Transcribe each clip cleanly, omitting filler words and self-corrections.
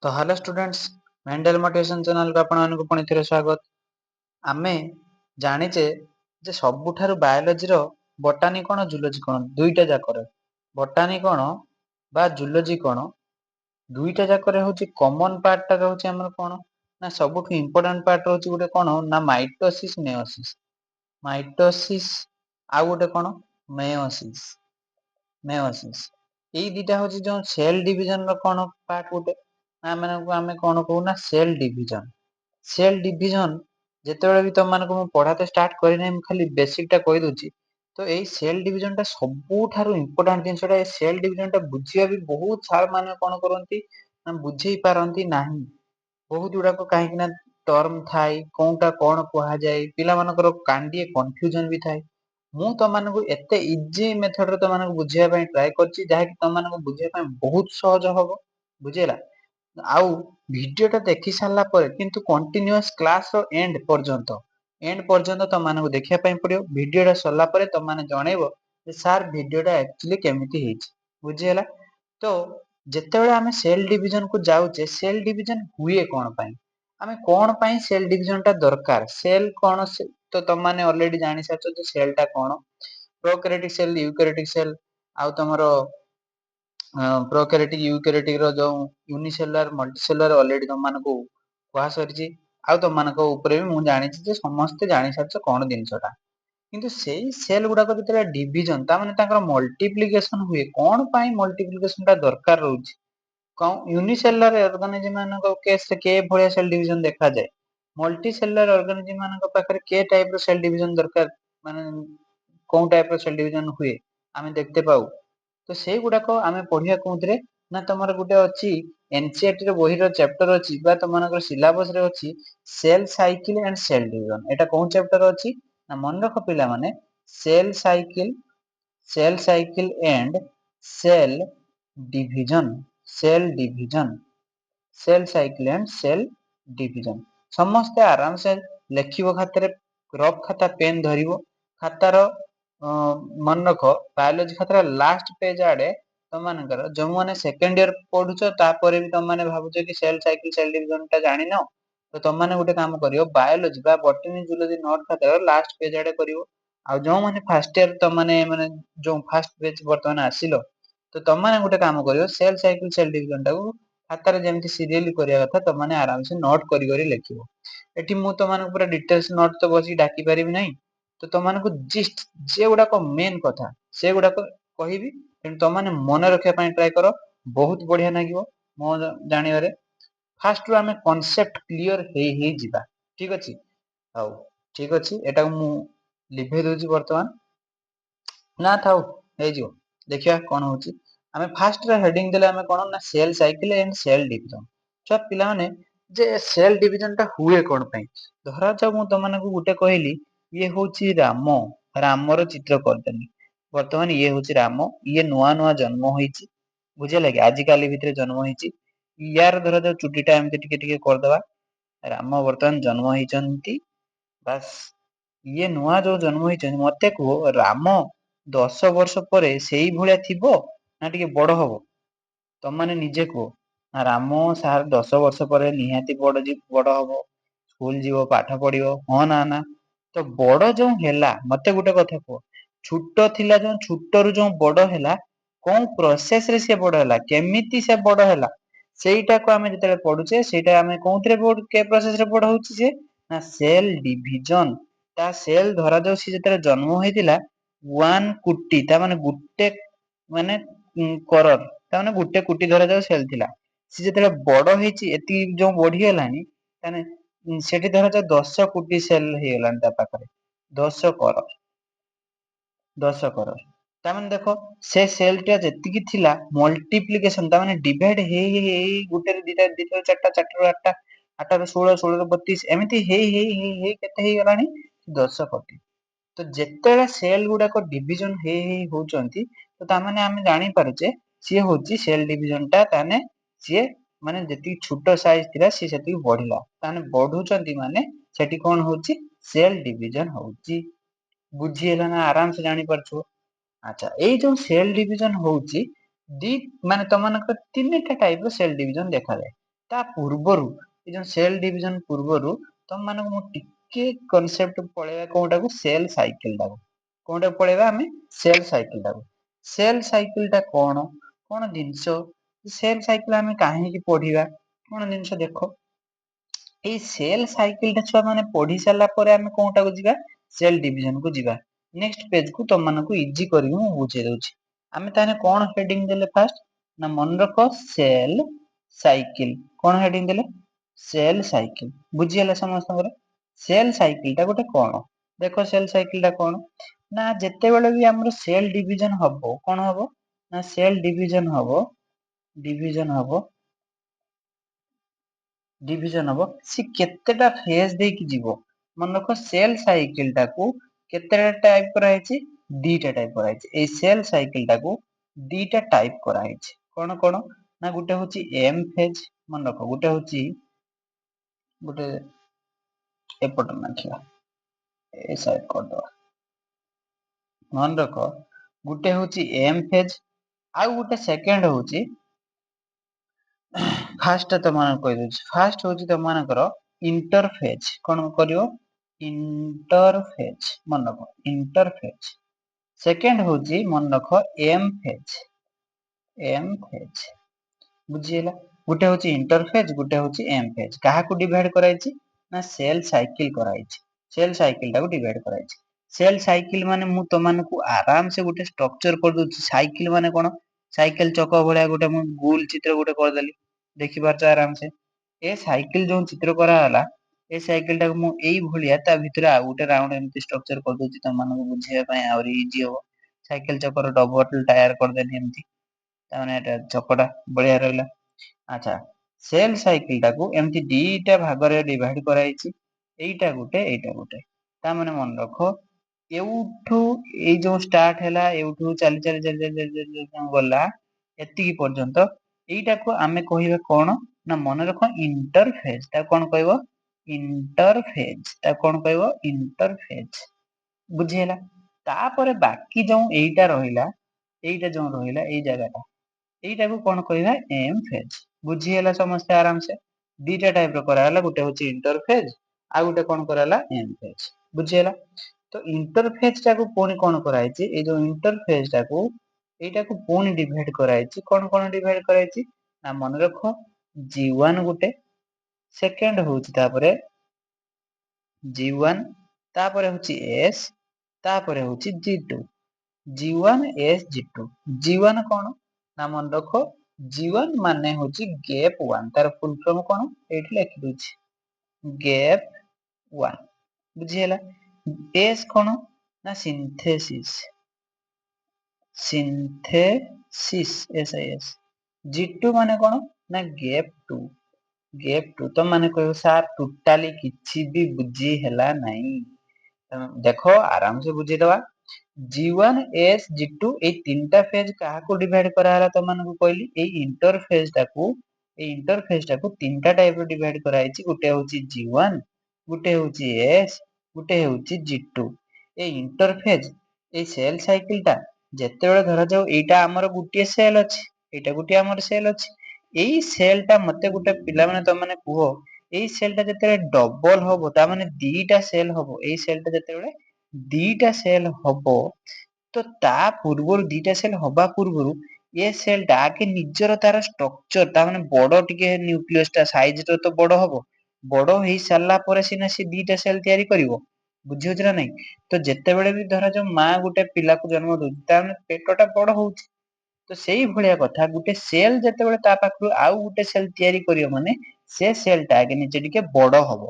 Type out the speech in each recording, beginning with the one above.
तो hello students, Mendel motivation channel को आपको पुणी थे स्वागत। आमे जानिचे जे सबुठारु बायोलॉजी रो बोटानी कोन जूलॉजी कोन दुईटा जाकर बोटानी कोन बा जूलॉजी कोन दुईटा जाकर होची कॉमन पार्ट टा रहउची हमर कोन ना सबुठु इंपोर्टेंट पार्ट रहउची गुटे कोन ना माइटोसिस माइटोसिस आ गुटे कोन मेयोसिस मेयोसिस एई दुईटा होची जो सेल डिवीजन रो कोन पार्ट गुटे आमे कोन कहू ना सेल डिवीजन जेतेबेले भी तुम मानको मु पढ़ाते स्टार्ट करि नै मु खाली बेसिक टा कहि दोची। तो एई सेल डिवीजन टा सबुठारु इंपोर्टेंट जिंसटा ए सेल डिवीजन टा बुझिया भी बहुत सार माने कोन करंती ना बुझेई पारंती नाही। बहुत गुड़ा को कहीं ना टर्म थाई कोनटा कोन कहा जाय पिला मानकर कांडिए कंफ्यूजन भी थाई। मु तो मानको एते इजी मेथड रे तो मानको बुझिया पई ट्राई करची जाहा कि तुम मानको बुझिया पई बहुत सहज हबो बुझेला। आउ वीडियो टा देखि सारला पर किंतु कंटीन्यूअस क्लास रो एंड पर्यंत तुम मानको देखिया पई पड़ियो। वीडियो टा सरला पर तुम माने जणेबो जे सर वीडियो टा एक्चुअली केमिति हेछि बुझिहेला। तो जेतेबेले आमे सेल डिवीजन को जाउचे सेल डिवीजन हुए कोन पई आमे कोन पई सेल डिवीजन टा दरकार सेल कोन से तो तुम माने ऑलरेडी जानि सारछो जे सेल टा कोन प्रोकैरियोटिक सेल यूकैरियोटिक सेल आउ तमरो प्रोकैरियोटिक यूकैरियोटिक रो जो यूनिसेलुलर मल्टीसेलुलर ऑलरेडी तुम मानको कहा सरछि। आउ तुम मानको ऊपर भी मु जानि छि जे समस्त जानि सारछो कोन दिनसटा किंतु सेई सेल गुडा को जेतेला डिवीजन ता माने ताकर मल्टीप्लिकेशन हुए कोन पई मल्टीप्लिकेशन टा दरकार रहउछि यूनिसेलुलर ऑर्गेनिज्म मानक केस रे के भलिया सेल डिवीजन देखा जाय मल्टी सेलुलर ऑर्गेनिज्म मानक पाखरे के टाइप रो सेल डिवीजन दरकार माने कोन टाइप रो सेल डिवीजन हुए आमे देखते पाऊ। तो सेई गुडा को आमे पढिया कोंतरे ना तमर गुटे अछि एनसीईआरटी रो बही रो चैप्टर अछि बा तमनकर सिलेबस रे अछि cell cycle and cell division एटा कोन चैप्टर अछि ना मन रख पिला माने cell cycle and cell division cell division cell cycle and cell division समस्त आराम से लेखिबो खातारे रफ खाता पेन धरिबो खातार मन रख बायोलॉजी खातार लास्ट पेज आडे तुम मानकर जो माने सेकंड ईयर पढुचो तापरे भी तुम माने भाबुचो कि सेल साइकिल सेल डिवीजन टा जानि न तो तुम माने गुटे काम करियो बायोलॉजी बा बॉटनी जूलॉजी नोट खातार लास्ट पेज आडे करिवो। आ जो माने फर्स्ट ईयर तुम माने जो फर्स्ट पेज वर्तमान आसिलो तो तुम माने गुटे काम करियो सेल साइकिल सेल डिवीजन टा को खातार जेमति सीरियली करिया कथा तुम माने आराम से नोट करि करि लेखिबो। एठी मु तो माने पूरा डिटेल्स नोट तो बसी डाकी परिबि नै तो तुम माने को जिस्ट जे गुडा को मेन कथा से गुडा को कहिबी तेन तुम माने मन रखिया पई ट्राई करो बहुत बढ़िया लागिवो मो जानिबारे। फास्ट रु आमे कांसेप्ट क्लियर हेई जिबा ठीक अछि हौ ठीक अछि एटा मु लिभे दोछि वर्तमान ना थाउ हे जिवो देखिया कोन होछि। आमे फास्ट रे हेडिंग देले आमे कोन ना cell cycle and cell division छ पिला माने जे सेल डिवीजन टा हुए कोन पई धरा जाऊ मु त माने को गुटे कहली ये होछि रामर चित्र करदेली वर्तमान ये होछि राम ये नुआ नुआ जन्म होईछि बुझे लागे आजि काली भितरे जन्म होईछि यार धरा जाऊ चुटीटा एमति टिके टिके करदबा राम वर्तमान जन्म होईचंती बास ये नुआ जो जन्म होईचंती मते को राम 10 वर्ष परे सेई भलिया थिबो ना टिके बड़ हबो तम माने निजे को राम सार 10 वर्ष पर निहाती बड़ हबो स्कूल जीवो पाठ पढ़िबो हां ना ना तो बड़ जो हेला मते गुटे कथा को छुट्ट थिला जो छुट्ट रु जो बड़ हेला कोन प्रोसेस रे से बड़ हेला केमिति से बड़ हेला सेईटा को आमे जते पढुचे सेईटा आमे कोनथरे बड़ के प्रोसेस रे बड़ होउची जे ना सेल डिवीजन ता सेल धरा जो सी जते जन्म होइतिला 1 कुटी ता माने गुटे माने करर ता माने गुटे कुटी धरा जाऊ सेल थिला सी जते बड़ हेची एति जो बढ़ी हेलानी ताने सेठी धरा जाऊ 10 कुटी सेल हे हेलानी ता पाखरे 10 करर 10 करर ता माने देखो से सेल टा जेतिकी थिला मल्टीप्लिकेशन ता माने डिवाइड हेई गुटे रे दिटा दिटा रे चारटा चारटा रे आठटा आठटा रे 16 16 रे 32 एमिति हेई केते हेई गलानी 10 कोटी। तो जेतेबेले सेल गुडा को डिवीजन हेई होचंती तो ता माने आमे जानि पारुचे सी होची सेल डिवीजन टा ताने सी माने जति छोटो साइज थिला सी सेति बढ़िला ताने बढ़ुचंती माने सेठी कोन होची सेल डिवीजन होची बुझी हेला ना आराम से जानि परछो। अच्छा एई जो सेल डिवीजन होउची दी माने तमनक तीनटा टाइप रो सेल डिवीजन देखा जाय ତା ପୂର୍ବରୁ ଏ ଯୋଉ ସେଲ୍ ଡିଭିଜନ ପୂର୍ବରୁ ତମ ମାନଙ୍କୁ ମୁଁ ଟିକେ କନସେପ୍ଟ ପଳେଇବା କୋଉଟାକୁ ସେଲ୍ ସାଇକେଲଟାକୁ କୋଉଟାକୁ ପଳେଇବା ଆମେ ସେଲ୍ ସାଇକେଲଟାକୁ ସେଲ୍ ସାଇକେଲଟା କଣ ଜିନିଷ ସେଲ୍ ସାଇକେଲ ଆମେ କାହିଁକି ପଢିବା କଣ ଜିନିଷ ଦେଖ ଏଇ ସେଲ୍ ସାଇକେଲଟା ଛୁଆ ମାନେ ପଢି ସାରିଲା ପରେ ଆମେ କୋଉଟାକୁ ଯିବା ସେଲ୍ ଡିଭିଜନକୁ ଯିବା ନେକ୍ସଟ ପେଜକୁ ତମ ମାନଙ୍କୁ ଇଜି କରିକି ମୁଁ ବୁଝେଇ ଦଉଛି ଆମେ ତାହେଲେ କଣ ହେଡିଂ ଦେଲେ ଫାଷ୍ଟ ନା ମନେ ରଖ ସେଲ୍ ସାଇକେଲ କଣ ହେଡିଂ ଦେଲେ ସେଲ୍ ସାଇକେଲ ବୁଝିଗଲା ସମସ୍ତଙ୍କର ସେଲ୍ ସାଇକେଲଟା ଗୋଟେ କଣ ଦେଖ ସେଲ୍ ସାଇକେଲଟା କଣ ନା ଯେତେବେଳେ ବି ଆମର ସେଲ୍ ଡିଭିଜନ ହବ କଣ ହବ ନା ସେଲ୍ ଡିଭିଜନ ହବ ସେ କେତେଟା ଫେଜ ଦେଇକି ଯିବ ମନେ ରଖ ସେଲ୍ ସାଇକେଲଟାକୁ କେତେଟା ଟାଇପ କରାହେଇଛି ଦିଟା ଟାଇପ କରାହେଇଛି ଏଇ ସେଲ୍ ସାଇକେଲଟାକୁ ଦିଟା ଟାଇପ କରାହେଇଛି କଣ ନା ଗୋଟେ ହଉଛି ଏମ୍ ଫେଜ ମନେ ରଖ ଗୋଟେ ଏପଟ ନାଖିବା ଏ ସାଇଡ କରିଦବା ମନେ ରଖ ଗୋଟେ ହଉଛି ଏମ୍ ଫେଜ ଆଉ ଗୋଟେ ସେକେଣ୍ଡ ହଉଛି ଫାଷ୍ଟ ତମମାନଙ୍କୁ କହିଦଉଛି ଫାଷ୍ଟ ହଉଛି ତମମାନଙ୍କର ଇଣ୍ଟରଫେଜ କଣ କରିବ ଇଣ୍ଟରଫେଜ ମନେ ରଖ ଇଣ୍ଟରଫେଜ ସେକେଣ୍ଡ ହଉଛି ମନେ ରଖ ଏମ୍ ଫେଜ ବୁଝିହେଲା ଗୋଟେ ହଉଛି ଇଣ୍ଟରଫେଜ ଗୋଟେ ହଉଛି ଏମ୍ ଫେଜ କାହାକୁ ଡିଭାଇଡ କରାଯାଇଛି ନା ସେଲ୍ ସାଇକେଲ କରାଯାଇଛି ସେଲ୍ ସାଇକେଲଟାକୁ ଡିଭାଇଡ କରାଯାଇଛି ସେଲ୍ ସାଇକେଲ ମାନେ ମୁଁ ତମମାନଙ୍କୁ ଆରାମସେ ଗୋଟେ ଷ୍ଟ୍ରକ୍ଚର କରିଦଉଛି ସାଇକେଲ ମାନେ କଣ ସାଇକେଲ ଚକ ଭଳିଆ ଗୋଟେ ମୁଁ ଗୋଲ ଚିତ୍ର ଗୋଟେ କରିଦେଲି ଦେଖିପାରୁଛ ଆରାମସେ ଏ ସାଇକେଲ ଯୋଉ ଚିତ୍ର କରାଗଲା ଏ ସାଇକେଲ ଟାକୁ ମୁଁ ଏଇ ଭଳିଆ ତା ଭିତରେ ଆଉ ଗୋଟେ ରାଉଣ୍ଡ ଏମିତି ଷ୍ଟ୍ରକ୍ଚର କରିଦଉଛି ତମମାନଙ୍କୁ ବୁଝେଇବା ପାଇଁ ଆହୁରି ଇଜି ହବ ସାଇକେଲ ଚକର ଡବଲ ଟାୟାର କରିଦେଲି ଏମିତି ତାମାନେ ଏଟା ଚକଟା ବଢିଆ ରହିଲା ଆଚ୍ଛା ସେଲ୍ ସାଇକେଲ ଟାକୁ ଏମିତି ଦିଟା ଭାଗରେ ଡିଭାଇଡ କରାଯାଇଛି ଏଇଟା ଗୋଟେ ତା ମାନେ ମନେ ରଖ ଏଉଠୁ ଏଇ ଯୋଉ ଷ୍ଟାର୍ଟ ହେଲା ଏଉଠୁ ଚାଲି ଗଲା ଏତିକି ପର୍ଯ୍ୟନ୍ତ ଏଇଟାକୁ ଆମେ କହିବା କଣ ନା ମନେ ରଖ ଇଣ୍ଟରଫେଜ ତାକୁ କଣ କହିବ ଇଣ୍ଟରଫେଜ ବୁଝିହେଲା ତାପରେ ବାକି ଯୋଉ ଏଇଟା ଯୋଉ ରହିଲା ଏଇ ଜାଗାଟା ଏଇଟାକୁ କଣ କହିବା ଏମ୍ ଫେଜ ବୁଝିହେଲା ସମସ୍ତେ ଆରାମସେ ଦିଟା ଟାଇପ ର କରାହେଲା ଗୋଟେ ହଉଛି ଇଣ୍ଟରଫେଜ ଆଉ ଗୋଟେ କଣ କରାହେଲା ଏମ୍ ଫେଜ ବୁଝିହେଲା ତ ଇଣ୍ଟରଫେଜ ଟାକୁ ପୁଣି କଣ କରାହେଇଛି ଏଇ ଯୋଉ ଇଣ୍ଟରଫେଜ ଟାକୁ ଏଇଟାକୁ ପୁଣି ଡିଭାଇଡ କରାଯାଇଛି କଣ ଡିଭାଇଡ କରାଯାଇଛି ନା ମନେ ରଖ G1 ଗୋଟେ ସେକେଣ୍ଡ ହଉଛି ତାପରେ G1 ତାପରେ ହଉଛି S ତାପରେ ହଉଛି G1 କଣ ନା ମନେ ରଖ G1 ମାନେ ହଉଛି ଗେପ୍ 1 ତାର ଫୁଲ ଫର୍ମ କଣ ଏଇଠି ଲେଖିଦଉଛି ଗେପ୍ 1 ବୁଝିହେଲା S କଣ ନା ସିନ୍ଥେସିସ୍ G2 ମାନେ କଣ ନା ଗେପ୍ 2 ତମ ମାନେ କହିବ ସାର୍ ଟୋଟାଲି କିଛି ବି ବୁଝି ହେଲା ନାହିଁ ଦେଖ ଆରାମସେ ବୁଝିଦବା G1 S G2 ଏଇ ତିନିଟା ଫେଜ କାହାକୁ ଡିଭାଇଡ କରାହେଲା ତମମାନଙ୍କୁ କହିଲି ଏଇ ଇଣ୍ଟରଫେଜ ଟାକୁ ତିନିଟା ଟାଇପ ର ଡିଭାଇଡ କରାଯାଇଛି ଗୋଟେ ହଉଛି G1 ଗୋଟେ ହଉଛି S ଗୋଟେ ହଉଛି G2 ଏଇ ଇଣ୍ଟରଫେଜ ଏଇ ସେଲ୍ ସାଇକେଲ ଟା ଯେତେବେଳେ ଧରାଯାଉ ଏଇଟା ଆମର ଗୋଟିଏ ସେଲ୍ ଅଛି ଏଇଟା ଗୋଟିଏ ଆମର ସେଲ୍ ଅଛି ଏଇ ସେଲ୍ ଟା ମତେ ଗୋଟେ ପିଲାମାନେ ତମେ କୁହ ଏଇ ସେଲ୍ ଟା ଯେତେବେଳେ ଡବଲ ହବ ତା ମାନେ ଦିଟା ସେଲ୍ ହବ ଏଇ ସେଲ୍ ଟା ଯେତେବେଳେ ଦିଟା ସେଲ୍ ହବ ତ ତା ପୂର୍ବରୁ ଦିଟା ସେଲ୍ ହବା ପୂର୍ବରୁ ଏ ସେଲ୍ ଟା ଆଗେ ନିଜର ତାର ଷ୍ଟ୍ରକ୍ଚର ତା ମାନେ ବଡ ଟିକେ ନ୍ୟୁକ୍ଲିୟସ ଟା ସାଇଜ ର ତ ବଡ ହବ ବଡ ହେଇ ସାରିଲା ପରେ ସିନା ସେ ଦିଟା ସେଲ୍ ତିଆରି କରିବ ବୁଝିହଉଛି ନା ନାଇଁ ତ ଯେତେବେଳେ ବି ଧରାଯାଉ ମା ଗୋଟେ ପିଲାକୁ ଜନ୍ମ ଦଉଛି ତା ମାନେ ପେଟ ଟା ବଡ ହଉଛି ତ ସେଇ ଭଳିଆ କଥା ଗୋଟେ ସେଲ୍ ଯେତେବେଳେ ତା ପାଖରୁ ଆଉ ଗୋଟେ ସେଲ୍ ତିଆରି କରିବ ମାନେ ସେ ସେଲ୍ ଟା ଆଗେ ନିଜେ ଟିକେ ବଡ ହବ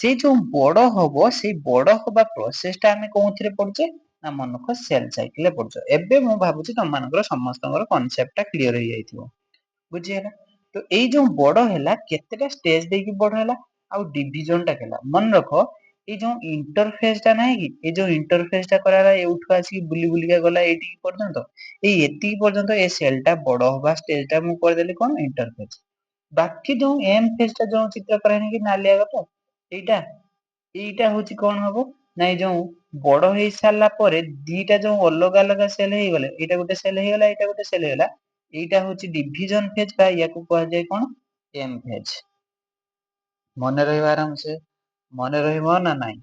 ସେଇ ଯୋଉ ବଡ ହବ ସେଇ ବଡ ହବା ପ୍ରୋସେସ ଟା ଆମେ କୋଉଥିରେ ପଢୁଛେ ନା ମନେରଖ ସେଲ୍ ସାଇକେଲ ରେ ପଢୁଛ ଏବେ ମୁଁ ଭାବୁଛି ତମମାନଙ୍କର ସମସ୍ତଙ୍କର କନସେପ୍ଟ ଟା କ୍ଲିୟର ହେଇଯାଇଥିବ ବୁଝିହେଲା ତ ଏଇ ଯୋଉ ବଡ ହେଲା କେତେଟା ଷ୍ଟେଜ ଦେଇକି ବଡ ହେଲା ଆଉ ଡିଭିଜନ ଟା ହେଲା ମନେ ରଖ ଏଇ ଯୋଉ ଇଣ୍ଟରଫେଜ ଟା ନାହିଁ କି ଏଇ ଯୋଉ ଇଣ୍ଟରଫେଜ ଟା କରାଗଲା ଏଇଠୁ ଆସିକି ବୁଲିକା ଗଲା ଏଇଠିକି ପର୍ଯ୍ୟନ୍ତ ଏଇ ଏତିକି ପର୍ଯ୍ୟନ୍ତ ଏ ସେଲ୍ ଟା ବଡ ହବା ଷ୍ଟେଜ ଟା ମୁଁ କରିଦେଲି କଣ ଇଣ୍ଟରଫେଜ ବାକି ଯୋଉ ଏମ୍ ଫେଜ ଟା ଯୋଉ ଚିତ୍ର କରାହେଇନି କି ନାଲିଆ ତ ଏଇଟା ହଉଛି କଣ ହବ ନାଇଁ ଯୋଉ ବଡ ହେଇ ସାରିଲା ପରେ ଦିଟା ଯୋଉ ଅଲଗା ସେଲ୍ ହେଇଗଲେ ଏଇଟା ଗୋଟେ ସେଲ୍ ହେଇଗଲା ଏଇଟା ଗୋଟେ ସେଲ୍ ହେଇଗଲା ଏଇଟା ହଉଛି ଡିଭିଜନ ଫେଜ ବା ୟାକୁ କୁହାଯାଏ କଣ एम फेज मन रहिबा आराम से मन रहिबो ना नाही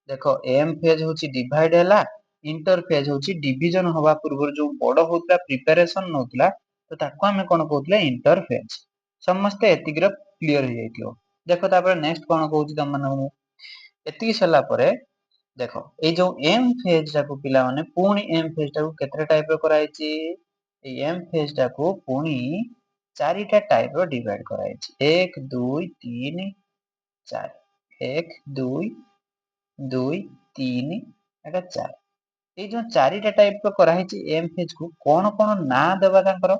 देखो एम फेज होची डिवाइड हैला इंटर फेज होची डिवीजन हवा पूर्व जो बड़ होतला प्रिपरेशन नोतला तो ताको हमें कोन कहतले इंटर फेज समस्त एतिग्र क्लियर हो जाइतियो देखो तापर नेक्स्ट कोन कहूची तम माने एति सला परे देखो ए जो एम फेज टाको पिला माने पुणी एम फेज टाको केतरा टाइप रो कराइची ए एम फेज टाको पुणी चारिटा टाइप रो डिवाइड कराइची 1 2 3 4 1 2 2 3 एटा 4 ए जो चारिटा टाइप रो कराइची एम फेज को कोन कोन ना देबा तांकर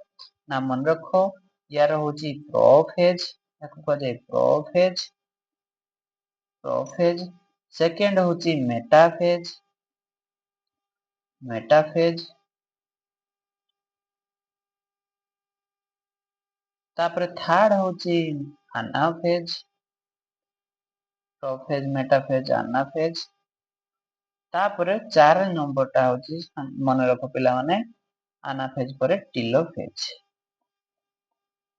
ना मन रखो यार होची प्रो फेज ताको कह जाय प्रो फेज सेकंड होची मेटा फेज तापर थर्ड होची आना phase prophase metaphase आना फेज तापर 4 नंबर टा होची मन रखो पिला माने आना फेज परे telophase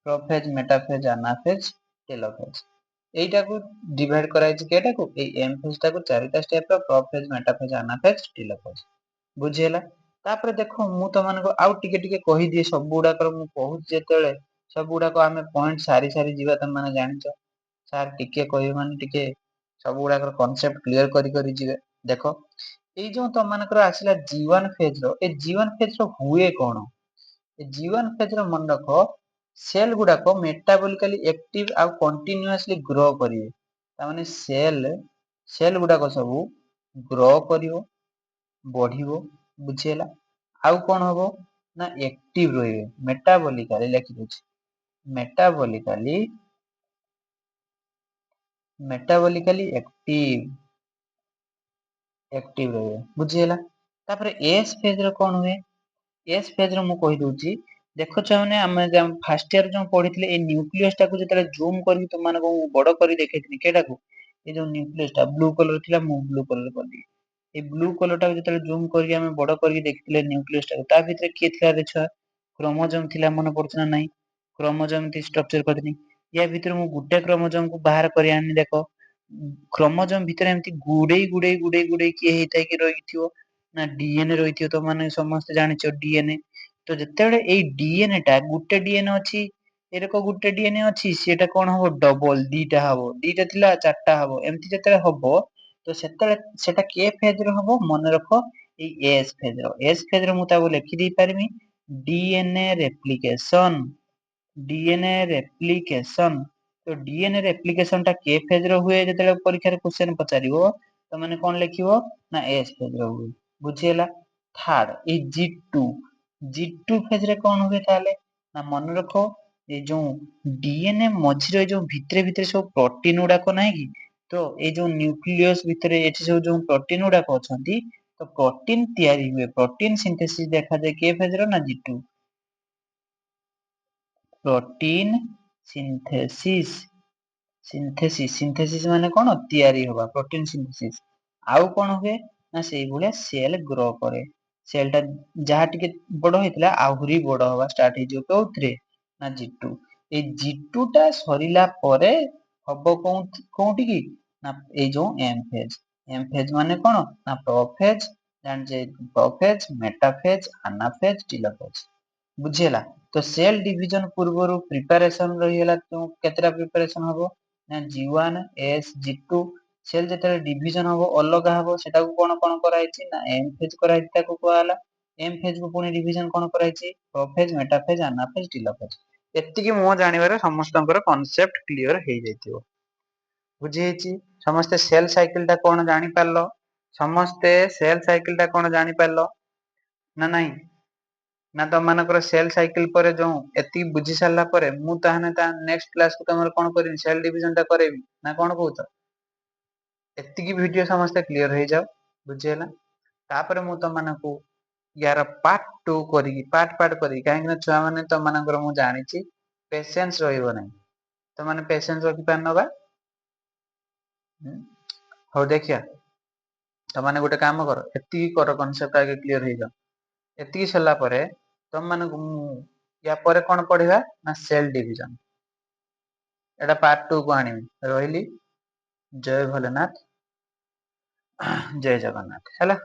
prophase metaphase anaphase telophase एटा को डिवाइड कराइछि केटा को ए एम फेज टा को चारिटा स्टेप रो pro phase metaphase anaphase Dhillon phase बुझियला तापर देखो मु तो मानको आउ टिके टिके कहि दिए सब गुडा कर मु कहू जेतेले सब गुडा को हमें पॉइंट सारी सारी जीवा त माने जानिछो सर टिके कहि माने टिके सब गुडा कर कांसेप्ट क्लियर करि करि जीवे देखो ए जो तो मानकर आसिला जीवन फेज रो ए जीवन फेज रो हुए कोन ए जीवन फेज रो मन रखो सेल गुडा को मेटाबॉलिकली एक्टिव आ कंटीन्यूअसली ग्रो करिवे ता माने सेल गुडा को सब ग्रो करिवो बढ़िवो बुझियला आउ कोन हबो ना एक्टिव रहिवे मेटाबॉलिकली लिखि दोछि मेटाबॉलिकली एक्टिव रहिवे बुझियला तापर एस फेज रो कोन हुए एस फेज रो मु कहि दोछि देखो छाने हम फर्स्ट ईयर जो पढितले ए न्यूक्लियस टा को जतले जूम करी तो माने को बड़ करी देखैथिनी केटा को ए जो न्यूक्लियस टा ब्लू कलर थिला मु ब्लू कलर कर दी ए ब्लू कलर टा जतले जूम करी हम बड़ करी देखितले न्यूक्लियस टा ता भितरे के थिला रे छुआ क्रोमोसोम थिला मन पड़छ ना नाही क्रोमोसोम ती स्ट्रक्चर करदिनी या भितर मु गुटे क्रोमोसोम को बाहर करी आनी देखो क्रोमोसोम भितर एमती गुडे किए हेतै कि रहिथियो ना डीएनए रहिथियो तो माने समस्त जानिचो डीएनए तो जेतेबेले एई डीएनए टा गुटे डीएनए अछि एरको गुटे डीएनए अछि सेटा कोन हबो डबल दीटा थिला चारटा हबो एमती जेतेबेले हबो तो सेतेबेले सेटा के फेज रो हबो मन रखो एई एस फेज रो मु ताको लिखि दै परमी डीएनए रेप्लिकेशन तो डीएनए रेप्लिकेशन टा के फेज रो हुए जेतेबेले परीक्षा रे क्वेश्चन पचारिबो तो माने कोन लिखिबो ना एस फेज रो हुए बुझियला थर्ड ए जी2 फेज रे कोन हुए ताले ना मन रखो ए जो डीएनए मझिरे जो भितरे भितरे सब प्रोटीन उडा को नाही कि तो ए जो न्यूक्लियस भितरे एठी सब जो प्रोटीन उडा को अछंती तो प्रोटीन तयारी हुए प्रोटीन सिंथेसिस देखा जाय के फेज रो ना जी2 प्रोटीन सिंथेसिस माने कोन तयारी होबा प्रोटीन सिंथेसिस आउ कोन हुए ना सेई भलिया सेल ग्रो करे सेल टा जहा टिके बड़ हेतला आहुरी बड़ होबा स्टार्ट हे जो कोउथरे ना जी2 ए जी2 टा सरिला परे हबो कोउठी की ना ए जो एम फेज माने कोन ना प्रोफेज जान जे प्रोफेज मेटाफेज अनाफेज टिलोफेज बुझियला तो सेल डिवीजन पूर्वरु प्रिपरेशन रहिला तो केतरा प्रिपरेशन हबो ना जी1 एस जी2 सेल जेतले डिवीजन हबो अलग हबो सेटा को कोन कोन कराइछि ना एम फेज कराइछि ताको कहला एम फेज को पुनी डिवीजन कोन कराइछि प्रोफेज मेटाफेज अनाफेज टिलोफेज एतिकी मो जानिबारे समस्तଙ୍କର कांसेप्ट क्लियर हे जाइथिबो बुझियछि समस्त सेल साइकिल टा कोन जानि पारलो समस्त सेल साइकिल टा कोन जानि पारलो ना नाही ना तो मानकर सेल साइकिल पर जो एति बुझी सारला परे मु ताहने ता नेक्स्ट क्लास को तमर कोन करबी सेल डिवीजन ता करेबी ना कोन कहउत एतिकी वीडियो समस्त क्लियर हे जाओ बुझियला तापर मु त मानकू यार पार्ट करी काहे कि छुआ माने त मानकर मु जानिछि पेशेंस रहिबो नै त माने पेशेंस रखि पारनबा हो देखिया त माने गोटे काम कर एतिकी कर कांसेप्ट आगे क्लियर हे जाओ एतिकी सला परे तम मानकू या परे कोन पढिबा ना सेल डिवीजन एटा पार्ट 2 को आनिबि रहिली। जय भोलेनाथ, जय जगन्नाथ। हैला।